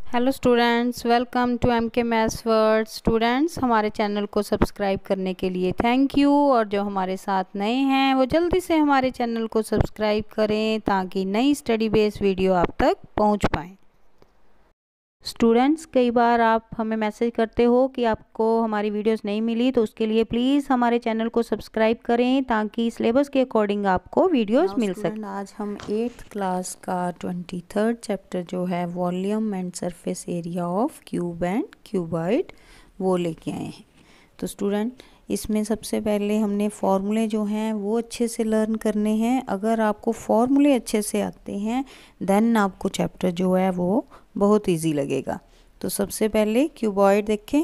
Hello students, welcome to M K maths world. Students, हमारे channel को subscribe करने के लिए थैंक यू। और जो हमारे साथ नए हैं वो जल्दी से हमारे चैनल को सब्सक्राइब करें ताकि नई स्टडी बेस्ड वीडियो आप तक पहुंच पाएँ। स्टूडेंट्स, कई बार आप हमें मैसेज करते हो कि आपको हमारी वीडियोस नहीं मिली, तो उसके लिए प्लीज़ हमारे चैनल को सब्सक्राइब करें ताकि सिलेबस के अकॉर्डिंग आपको वीडियोस मिल सके। आज हम 8th क्लास का 23rd चैप्टर जो है volume and surface area of cube and cuboid वो लेके आए हैं। तो स्टूडेंट, इसमें सबसे पहले हमने फॉर्मूले जो हैं वो अच्छे से लर्न करने हैं। अगर आपको फॉर्मूले अच्छे से आते हैं देन आपको चैप्टर जो है वो बहुत इजी लगेगा। तो सबसे पहले क्यूबॉइड देखें।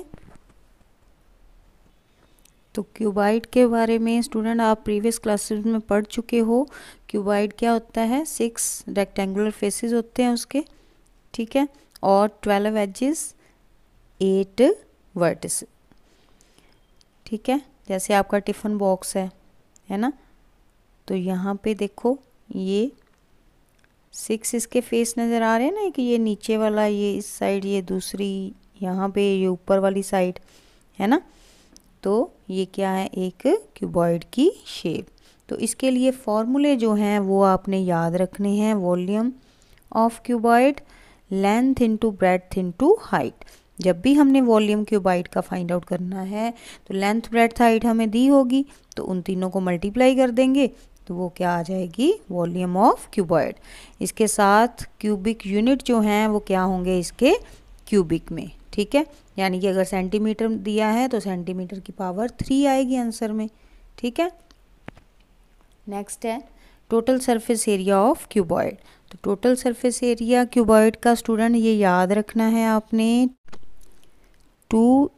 तो क्यूबॉइड के बारे में स्टूडेंट आप प्रीवियस क्लासेस में पढ़ चुके हो। क्यूबॉइड क्या होता है? 6 रेक्टेंगुलर फेसेस होते हैं उसके, ठीक है, और 12 एजेस, 8 वर्टिस, ठीक है। जैसे आपका टिफ़िन बॉक्स है ना, तो यहाँ पे देखो ये 6 इसके फेस नज़र आ रहे हैं ना, कि ये नीचे वाला, ये इस साइड, ये दूसरी यहाँ पे, ये ऊपर वाली साइड है ना। तो ये क्या है? एक क्यूबॉइड की शेप। तो इसके लिए फॉर्मूले जो हैं वो आपने याद रखने हैं। Volume of cuboid, length into breadth into height. जब भी हमने वॉल्यूम क्यूबॉइड का फाइंड आउट करना है तो लेंथ ब्रेड्थ हाइट हमें दी होगी, तो उन तीनों को मल्टीप्लाई कर देंगे तो वो क्या आ जाएगी? Volume of cuboid. इसके साथ क्यूबिक यूनिट जो हैं वो क्या होंगे? इसके क्यूबिक में, ठीक है। यानी कि अगर सेंटीमीटर दिया है तो सेंटीमीटर की पावर 3 आएगी आंसर में, ठीक है। नेक्स्ट है total surface area of cuboid. तो टोटल सरफेस एरिया क्यूबॉइड का स्टूडेंट ये याद रखना है आपने, 2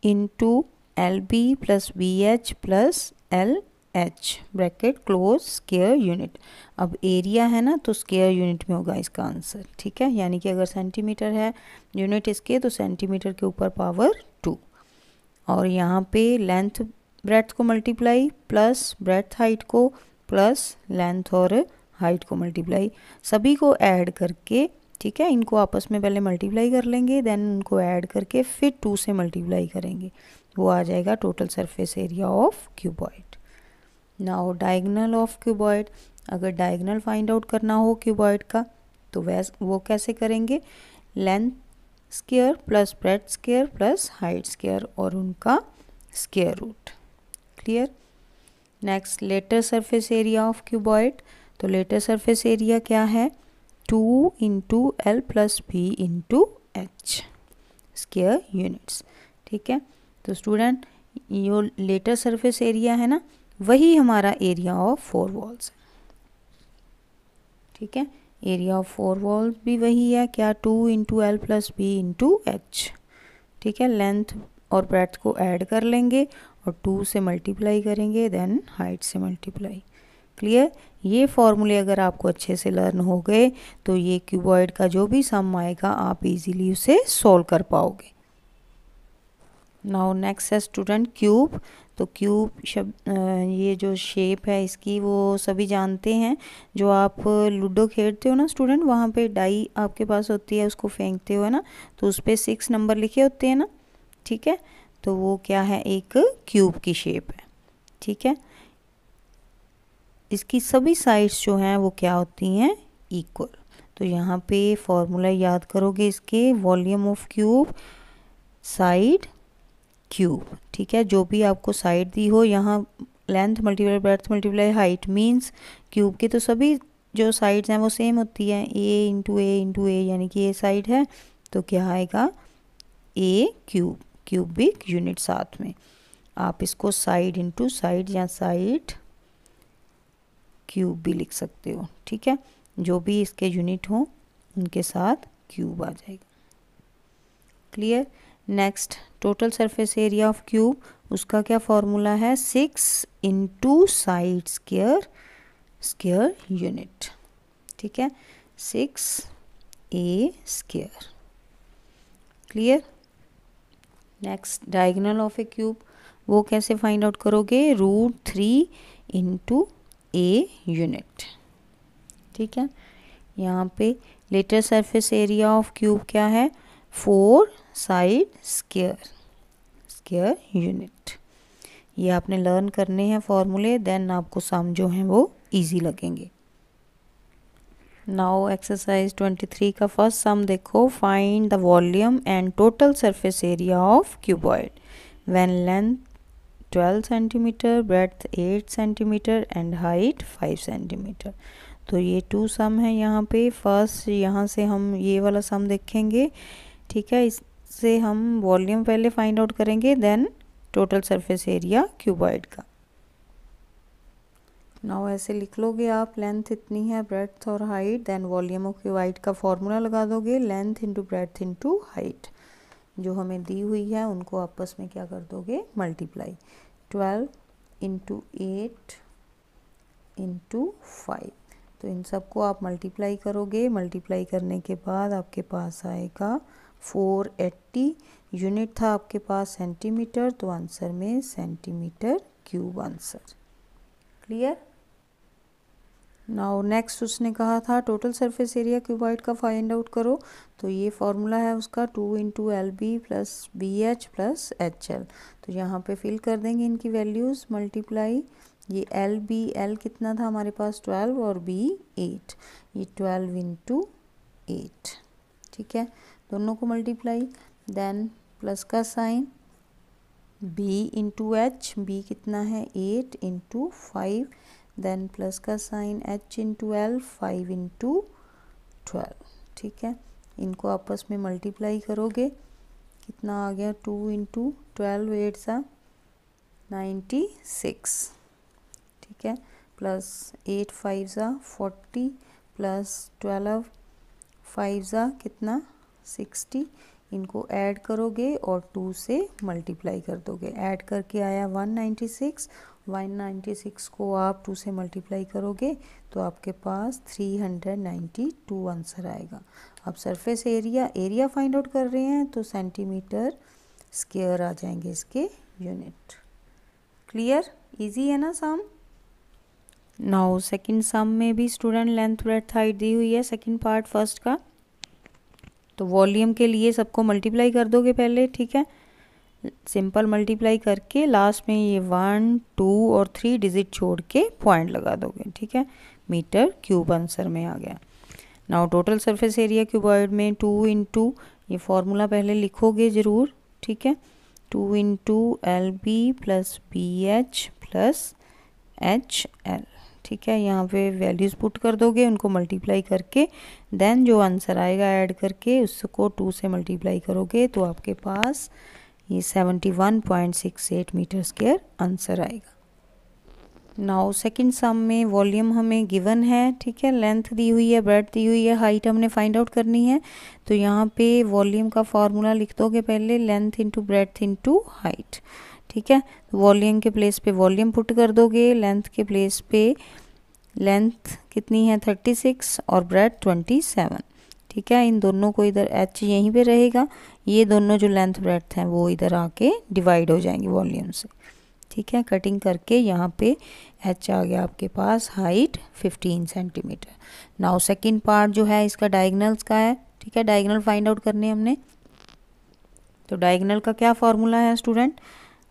into LB plus BH plus LH bracket close square unit. अब एरिया है ना, तो स्क्वायर यूनिट में होगा इसका आंसर, ठीक है। यानी कि अगर सेंटीमीटर है यूनिट इसके, तो सेंटीमीटर के ऊपर पावर 2, और यहाँ पे लेंथ ब्रेड्थ को मल्टीप्लाई प्लस ब्रेड्थ हाइट को प्लस लेंथ और हाइट को मल्टीप्लाई, सभी को ऐड करके, ठीक है। इनको आपस में पहले मल्टीप्लाई कर लेंगे, देन उनको ऐड करके फिर 2 से मल्टीप्लाई करेंगे, वो आ जाएगा total surface area of cuboid. Now diagonal of cuboid. अगर डायगोनल फाइंड आउट करना हो क्यूबॉइड का तो वो कैसे करेंगे? Length square plus breadth square plus height square और उनका square root. Clear. Next lateral surface area of cuboid. तो लेटर सरफेस एरिया क्या है? 2 into L plus B into H square units, ठीक है। तो स्टूडेंट, ये लेटर सरफेस एरिया है ना, वही हमारा एरिया ऑफ 4 वॉल्स है, ठीक है। एरिया ऑफ 4 वॉल्स भी वही है, क्या? 2 into L plus B into H, ठीक है। लेंथ और ब्रेड्थ को ऐड कर लेंगे और 2 से मल्टीप्लाई करेंगे, देन हाइट से मल्टीप्लाई। क्लियर। ये फॉर्मूले अगर आपको अच्छे से लर्न हो गए तो ये क्यूबॉइड का जो भी सम आएगा आप इजीली उसे सॉल्व कर पाओगे। नाउ नेक्स्ट है स्टूडेंट क्यूब। तो क्यूब शब्द, ये जो शेप है इसकी वो सभी जानते हैं। जो आप लूडो खेलते हो ना स्टूडेंट, वहाँ पे डाई आपके पास होती है, उसको फेंकते हो है ना, तो उस पर 6 नंबर लिखे होते हैं ना, ठीक है। तो वो क्या है? एक क्यूब की शेप है, ठीक है। इसकी सभी साइड्स जो हैं वो क्या होती हैं? इक्वल। तो यहाँ पे फॉर्मूला याद करोगे इसके, volume of cube side cube, ठीक है। जो भी आपको साइड दी हो, यहाँ length multiply breadth multiply height means cube के तो सभी जो साइड्स हैं वो सेम होती हैं, A into A into A, यानी कि ये साइड है तो क्या आएगा? A क्यूब, क्यूबिक यूनिट साथ में। आप इसको साइड इंटू साइड या साइड क्यूब भी लिख सकते हो, ठीक है। जो भी इसके यूनिट हो उनके साथ क्यूब आ जाएगा। Clear. Next total surface area of cube, उसका क्या फॉर्मूला है? 6 into side square square unit, ठीक है। 6A square. Clear. Next diagonal of A cube, वो कैसे फाइंड आउट करोगे? √3 इंटू A यूनिट, ठीक है। यहाँ पे lateral surface area of cube क्या है, 4 साइड स्क्वायर यूनिट। ये आपने लर्न करने हैं फॉर्मूले, देन आपको सम जो हैं वो इजी लगेंगे। नाउ एक्सरसाइज 23 का फर्स्ट सम देखो, find the volume and total surface area of cuboid when length 12 centimetre, breadth 8 centimetre and height 5 centimetre. तो ये 2 सम है यहाँ पे। फर्स्ट यहाँ से हम ये वाला सम देखेंगे, ठीक है। इससे हम वॉल्यूम पहले फाइंड आउट करेंगे, then total surface area cuboid का। नाउ ऐसे लिख लोगे आप, लेंथ इतनी है, ब्रेड्थ और height, then volume of cuboid का फॉर्मूला लगा दोगे, length into breadth into height जो हमें दी हुई है उनको आपस में क्या कर दोगे, मल्टीप्लाई। 12 इंटू 8 इंटू 5, तो इन सबको आप मल्टीप्लाई करोगे। मल्टीप्लाई करने के बाद आपके पास आएगा 480। यूनिट था आपके पास सेंटीमीटर, तो आंसर में centimetre cube answer. Clear. Now next उसने कहा था टोटल सरफेस एरिया क्यूबॉइड का फाइंड आउट करो। तो ये फॉर्मूला है उसका 2 into L B plus B H plus H L. तो यहाँ पे फिल कर देंगे इनकी वैल्यूज़, मल्टीप्लाई। ये एल बी, एल कितना था हमारे पास 12 और बी 8, ये 12 इंटू 8, ठीक है। दोनों को मल्टीप्लाई, देन प्लस का sign, B into H, B कितना है 8 इंटू 5, देन प्लस का sign h into L, 5 into 12, ठीक है। इनको आपस में मल्टीप्लाई करोगे, कितना आ गया 2 इंटू 12, 8 सा 96, ठीक है, प्लस 8 5 सा 40, प्लस 12 5 सा कितना 60। इनको ऐड करोगे और 2 से मल्टीप्लाई कर दोगे। ऐड करके आया 196, 196 को आप 2 से मल्टीप्लाई करोगे तो आपके पास 392 आंसर आएगा। अब सरफेस एरिया फाइंड आउट कर रहे हैं तो सेंटीमीटर स्क्वायर आ जाएंगे इसके यूनिट। क्लियर, इजी है ना सम। नाउ सेकंड सम में भी स्टूडेंट लेंथ ब्रेड्थ हाइट दी हुई है, सेकंड पार्ट फर्स्ट का। तो वॉल्यूम के लिए सबको मल्टीप्लाई कर दोगे पहले, ठीक है। सिंपल मल्टीप्लाई करके लास्ट में ये 1 2 और 3 डिजिट छोड़ के पॉइंट लगा दोगे, ठीक है। मीटर क्यूब आंसर में आ गया। Now total surface area cuboid में 2 इंटू, ये फॉर्मूला पहले लिखोगे ज़रूर, ठीक है। 2 into L B plus B H plus H L, ठीक है। यहाँ पे वैल्यूज़ पुट कर दोगे, उनको मल्टीप्लाई करके, देन जो आंसर आएगा ऐड करके उसको 2 से मल्टीप्लाई करोगे तो आपके पास ये 71.68 मीटर स्क्वायर आंसर आएगा। नाउ सेकंड सम में वॉल्यूम हमें गिवन है, ठीक है। लेंथ दी हुई है, ब्रेड्थ दी हुई है, हाइट हमने फाइंड आउट करनी है। तो यहाँ पे वॉल्यूम का फॉर्मूला लिख दोगे पहले, length into breadth into height, ठीक है। वॉल्यूम के प्लेस पे वॉल्यूम पुट कर दोगे, लेंथ के प्लेस पे लेंथ कितनी है 36 और ब्रेड्थ 27, ठीक है। इन दोनों को इधर h यहीं पे रहेगा, ये दोनों जो लेंथ ब्रेड्थ हैं वो इधर आके डिवाइड हो जाएंगे वॉल्यूम से, ठीक है। कटिंग करके यहाँ पे h आ गया आपके पास, height 15 centimetre. Now second part जो है इसका डायगोनल्स का है, ठीक है। डायगोनल फाइंड आउट करने हमने। तो डायगोनल का क्या फॉर्मूला है स्टूडेंट,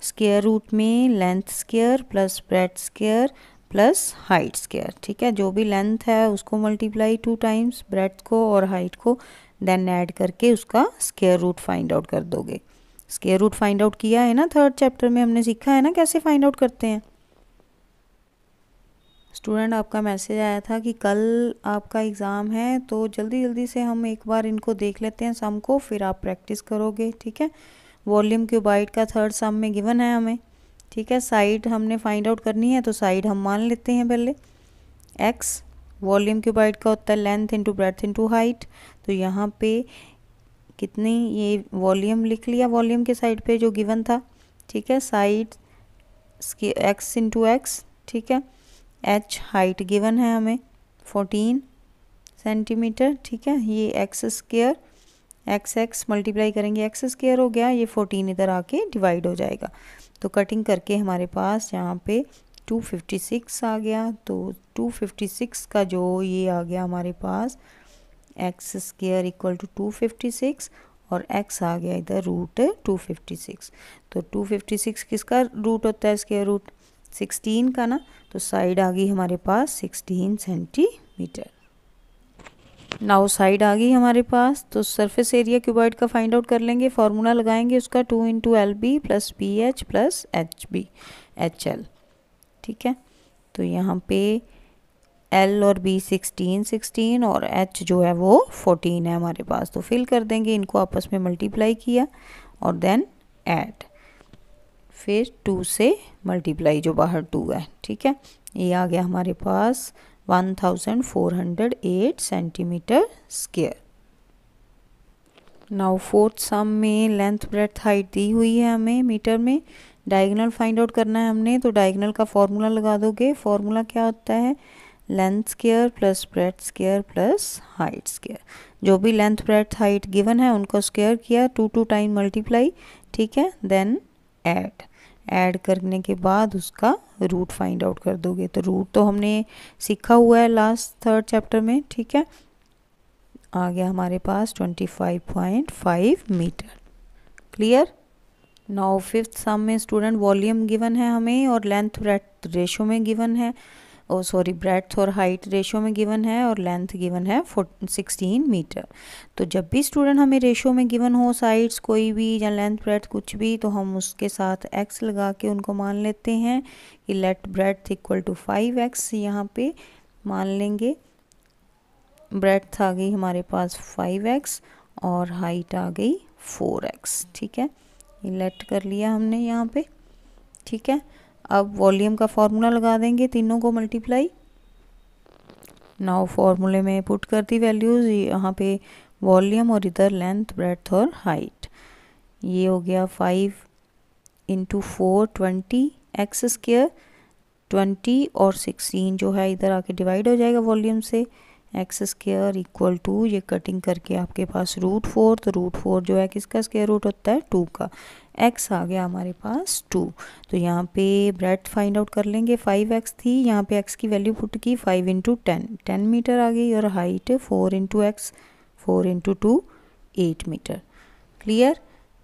स्क्वायर रूट में length square plus breadth square plus height square, ठीक है। जो भी लेंथ है उसको मल्टीप्लाई 2 टाइम्स, ब्रेड्थ को और हाइट को, देन ऐड करके उसका स्क्वायर रूट फाइंड आउट कर दोगे। स्क्वायर रूट फाइंड आउट किया है ना, थर्ड चैप्टर में हमने सीखा है ना कैसे फाइंड आउट करते हैं। स्टूडेंट आपका मैसेज आया था कि कल आपका एग्ज़ाम है, तो जल्दी जल्दी से हम एक बार इनको देख लेते हैं सम को, फिर आप प्रैक्टिस करोगे, ठीक है। वॉल्यूम क्यूबॉइड का थर्ड सम में गिवन है हमें, ठीक है। साइड हमने फाइंड आउट करनी है, तो साइड हम मान लेते हैं पहले x। वॉल्यूम क्यूबॉइड का होता है length into breadth into height. तो यहाँ पे कितनी, ये वॉल्यूम लिख लिया, वॉल्यूम के साइड पे जो गिवन था, ठीक है। साइड x इंटू एक्स, ठीक है। h हाइट गिवन है हमें 14 सेंटीमीटर, ठीक है। ये एक्स स्क्वायर, x मल्टीप्लाई करेंगे एक्स स्क्वायर हो गया, ये 14 इधर आके डिवाइड हो जाएगा। तो कटिंग करके हमारे पास यहाँ पे 256 आ गया। तो 256 का जो ये आ गया हमारे पास एक्स स्क्वायर इक्वल टू 256 और x आ गया इधर रूट 256। तो 256 किसका रूट होता है, स्क्वायर रूट 16 का ना, तो साइड आ गई हमारे पास 16 सेंटीमीटर। नाउ साइड आ गई हमारे पास, तो सरफेस एरिया क्यूबॉइड का फाइंड आउट कर लेंगे। फार्मूला लगाएंगे उसका 2 into LB plus BH plus HL। ठीक है, तो यहाँ पे L और B 16 और H जो है वो 14 है हमारे पास। तो फिल कर देंगे, इनको आपस में मल्टीप्लाई किया और देन ऐड, फिर 2 से मल्टीप्लाई जो बाहर 2 है। ठीक है, ये आ गया हमारे पास 1408 सेंटीमीटर स्क्वायर। नाउ फोर्थ सम में लेंथ ब्रेड्थ हाइट दी हुई है हमें मीटर में, डायगोनल फाइंड आउट करना है हमने। तो डायगोनल का फॉर्मूला लगा दोगे। फॉर्मूला क्या होता है, length square plus breadth square plus height square. जो भी लेंथ ब्रेड्थ हाइट गिवन है उनको स्क्वायर किया, 2 टाइम मल्टीप्लाई। ठीक है, देन ऐड करने के बाद उसका रूट फाइंड आउट कर दोगे। तो रूट तो हमने सीखा हुआ है लास्ट 3rd चैप्टर में। ठीक है, आ गया हमारे पास 25.5 मीटर। क्लियर। नाउ 5th सम में स्टूडेंट वॉल्यूम गिवन है हमें और लेंथ ब्रेड्थ रेशो में गिवन है, ब्रेड्थ और हाइट रेशो में गिवन है और लेंथ गिवन है 16 मीटर। तो जब भी स्टूडेंट हमें रेशो में गिवन हो साइड्स कोई भी या लेंथ ब्रेड्थ कुछ भी, तो हम उसके साथ x लगा के उनको मान लेते हैं कि late breadth equal to 5x। यहाँ पे मान लेंगे ब्रेड्थ आ गई हमारे पास 5x और हाइट आ गई 4x। ठीक है, ये लेट कर लिया हमने यहाँ पे। ठीक है, अब वॉल्यूम का फॉर्मूला लगा देंगे, तीनों को मल्टीप्लाई। नाउ फॉर्मूले में पुट कर दी वैल्यूज़, यहाँ पे वॉल्यूम और इधर लेंथ ब्रेड्थ और हाइट। ये हो गया 5 इंटू 4 20 एक्स स्क्वायर, 20 और 16 जो है इधर आके डिवाइड हो जाएगा वॉल्यूम से। एक्स स्क्वायर इक्वल टू, ये कटिंग करके आपके पास √4, तो √4 जो है किसका स्क्वायर रूट होता है 2 का। x आ गया हमारे पास 2। तो यहाँ पे ब्रेड्थ फाइंड आउट कर लेंगे, 5x थी, यहाँ पे x की वैल्यू पुट की 5 इंटू 10 मीटर आ गई और height 4 into x 4 into 2 8 metre. Clear.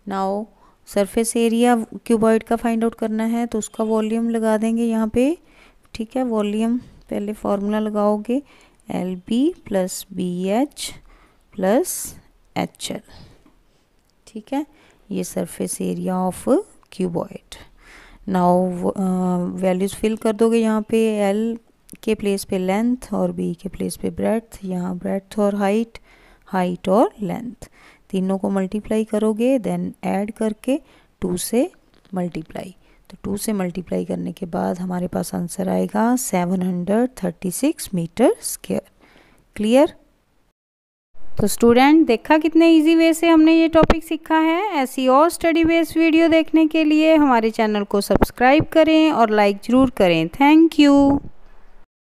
Now surface area cuboid का फाइंड आउट करना है, तो उसका वॉल्यूम लगा देंगे यहाँ पे। ठीक है, वॉल्यूम पहले फॉर्मूला लगाओगे LB plus BH plus HL। ठीक है, ये surface area of cuboid. Now values fill कर दोगे यहाँ पे, L के प्लेस पे लेंथ और B के प्लेस पे ब्रेड्थ, यहाँ ब्रेड्थ और हाइट और लेंथ, तीनों को मल्टीप्लाई करोगे, देन ऐड करके 2 से मल्टीप्लाई। तो 2 से मल्टीप्लाई करने के बाद हमारे पास आंसर आएगा 736 मीटर स्क्वायर। क्लियर। तो स्टूडेंट देखा कितने इजी वे से हमने ये टॉपिक सीखा है। ऐसी और स्टडी बेस्ड वीडियो देखने के लिए हमारे चैनल को सब्सक्राइब करें और लाइक ज़रूर करें। Thank you.